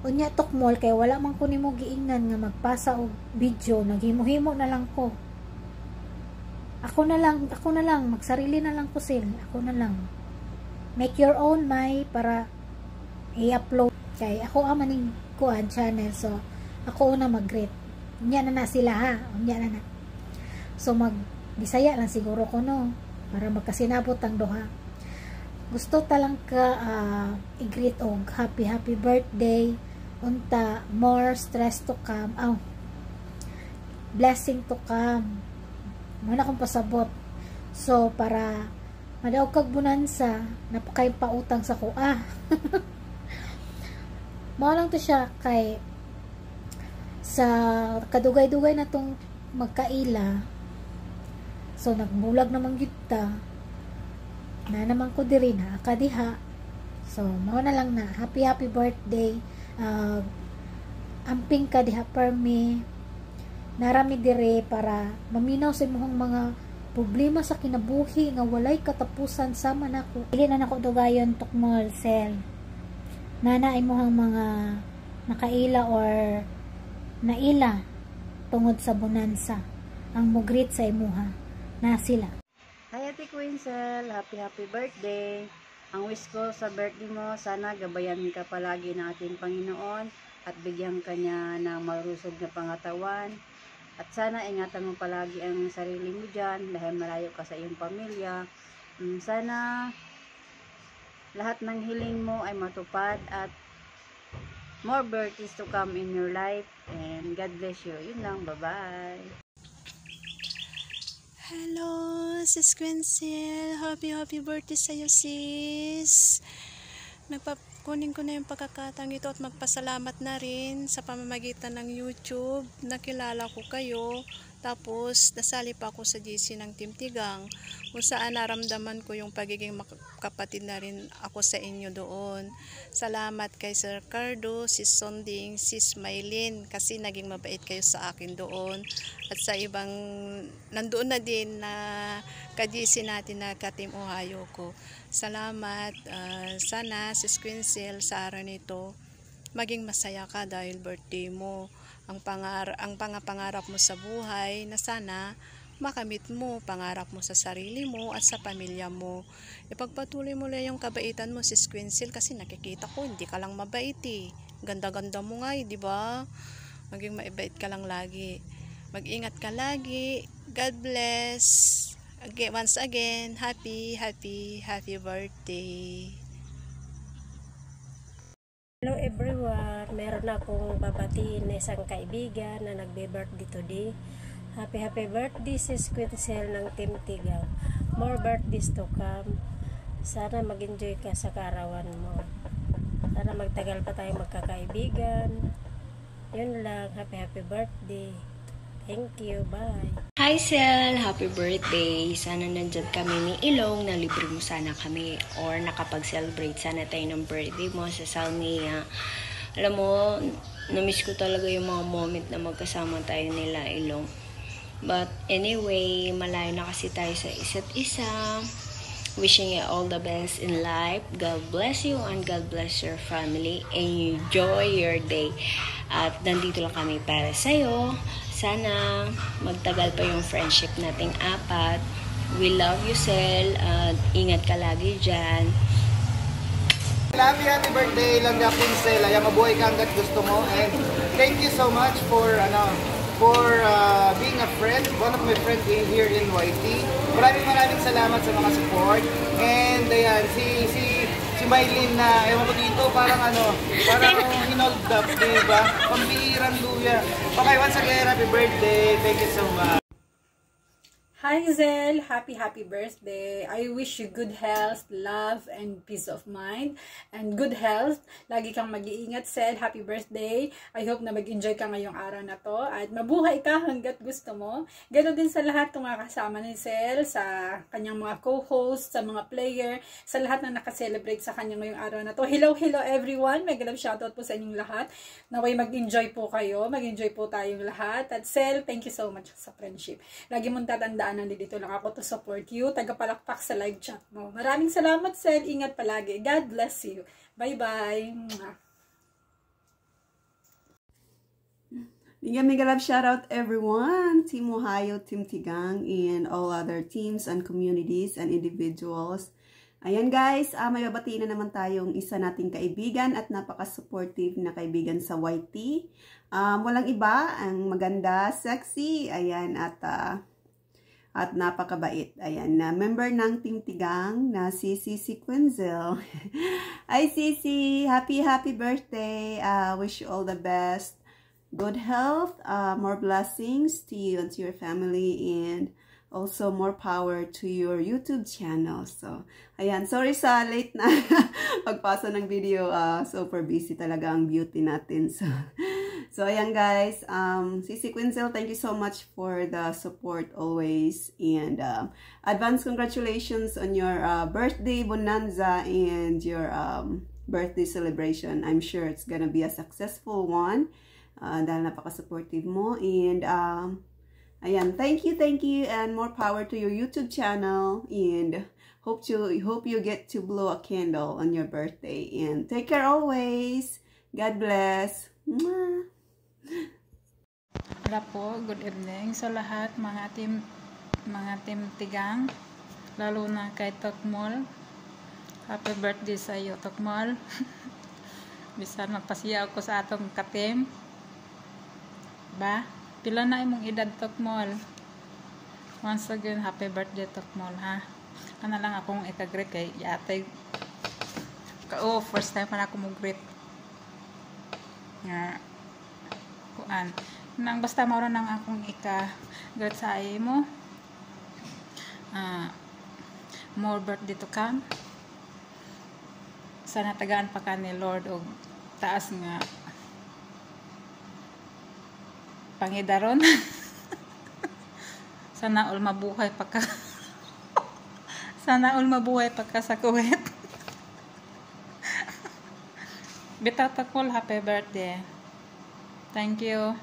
Unya tukmol kay wala man ko nimo giingnan nga magpasa og video, naghimo-himo na lang ko. Ako na lang magsarili na lang ko sil. Ako na lang. Make your own my para i-upload kay ako maning kuan channel, so ako una mag-greet. Unya na sila ha. Unya na. So mag Bisaya lang siguro ko no para magkasinabot ang duha. Gusto talang ka i-greet og happy birthday. Unta more stress to come. Blessing to come. Muna kong pasabot. So para madaog kag bonanza, napakay pautang sa kuha. Mao lang to siya kay sa kadugay-dugay na tong magkaila. So nagbulag naman kita. Na naman ko diri na akadiha. So mao na lang na happy birthday. Amping ka diha per me. Narami dire para maminaw sa imong mga problema sa kinabuhi nga walay katapusan sama nako. Dili na nako dugayon tukmol sel. Nana imong mga nakaila or naila tungod sa bonanza. Ang mugrit sa imuha na sila. Hi Ate Queensel, happy birthday. Ang wish ko sa birthday mo, sana gabayan ka palagi ng ating Panginoon at bigyan ka niya ng marusog na pangatawan. At sana ingatan mo palagi ang sarili mo dyan dahil malayo ka sa iyong pamilya. Sana lahat ng hiling mo ay matupad at more birthdays to come in your life. And God bless you. Yun lang. Bye-bye. Hello, sis Queensel. Happy birthday sa'yo, sis. Kunin ko na yung pagkakataong ito at magpasalamat na rin sa pamamagitan ng YouTube. Nakilala ko kayo. Tapos, nasali pa ako sa GC ng Team Tigang. Kung saan naramdaman ko yung pagiging kapatid na rin ako sa inyo doon. Salamat kay Sir Cardo, Sis Sonding, Sis Maylin. Kasi naging mabait kayo sa akin doon. At sa ibang, nandoon na din na ka-GC natin na ka-Team Ohio ko. Salamat. Sana, Sis Queensel, sa araw nito, maging masaya ka dahil birthday mo. Ang pangarap mo sa buhay na sana makamit mo, pangarap mo sa sarili mo at sa pamilya mo. Ipagpatuloy mo lang yung kabaitan mo, Sis Queensel, kasi nakikita ko hindi ka lang mabait eh. Ganda-ganda mo nga eh, di ba? Maging mabait ka lang lagi. Mag-ingat ka lagi. God bless. Once again, happy birthday. Hello everyone, meron akong babatiin na isang kaibigan na nagbe-birthday today. Happy birthday sis Queensel ng Team Tigang. More birthdays to come. Sana mag-enjoy ka sa kaarawan mo. Sana magtagal pa tayong magkakaibigan. Yun lang, happy birthday. Thank you, bye. Hi Sel, happy birthday. Sana nandyan kami ni Ilong, na libre mo sana kami or nakapag-celebrate sana tayo ng birthday mo sa Salmia. Alam mo, na-miss ko talaga yung mga moment na magkasama tayo nila Ilong. But anyway, malayo na kasi tayo sa isa't isa. Wishing you all the best in life. God bless you and God bless your family. Enjoy your day. At nandito lang kami para sa'yo. Sana magtagal pa yung friendship nating apat. We love you, Sel. Ingat ka lagi dyan. Happy birthday lang gapon, Sel. Ay mabuhay ka hanggat gusto mo. And thank you so much for being a friend, one of my friends here in YT. Maraming salamat sa mga support. And ayan, si Maylin na, ewan ko dito, parang hinold up, diba? Pambihirang luya. Okay, once again, happy birthday. Thank you so much. Hi Zel, happy birthday. I wish you good health, love, and peace of mind. And good health. Lagi kang mag-iingat, Zel. Happy birthday. I hope na mag-enjoy ka ngayong araw na to. At mabuhay ka hanggat gusto mo. Ganon din sa lahat ng mga kasama ni Zel, sa kanyang mga co-host, sa mga player, sa lahat na nakaselebrate sa kanya ngayong araw na to. Hello everyone. Mega love shoutout po sa inyong lahat. Naway mag-enjoy po kayo. Mag-enjoy po tayong lahat. At Zel, thank you so much sa friendship. Lagi mong tatandaan, nandito lang ako to support you. Tagapalakpak sa live chat mo. Maraming salamat, Sel. Ingat palagi. God bless you. Bye-bye. Mega love shout out everyone, Team Ohio, Team Tigang, and all other teams and communities and individuals. Ayan guys, may babatiin na naman tayong isa nating kaibigan at napaka-supportive na kaibigan sa YT. Walang iba, ang maganda, sexy, ayan, at napakabait. Ayan, na member ng Team Tigang na si Cici Quinzel. Hi Cici, happy birthday. Wish you all the best. Good health, more blessings to you and to your family, and also more power to your YouTube channel. So, ayan, sorry sa late na pagpasa ng video. Super busy talaga ang beauty natin. So ayan guys, Cici Quinzel, thank you so much for the support always. And advance congratulations on your birthday bonanza and your birthday celebration. I'm sure it's gonna be a successful one. Dahil napaka-supportive mo. And ayan, thank you, and more power to your YouTube channel, and hope you get to blow a candle on your birthday, and take care always. God bless. Mwah. Wala po, good evening sa lahat mga team Tigang, lalo na kay Tokmol. Happy birthday sa iyo, Tokmol. Bisan magpasiya ako sa atong katim. Ba? Pila na imong edad, Tokmol? Once again, happy birthday, Tokmol, ha? Ano lang akong ika-greet kay yatay. First time pa na ako mag-greet. Nga. Kuan. Nang basta maura nang akong ika-greet sa ay mo. More birthday to come. Sana tagaan pa ka ni Lord og taas nga pangidaron. Sana all mabuhay pa ka. Sana all mabuhay pa ka sa Kuwait. Bitaw Tokmol, happy birthday. Thank you.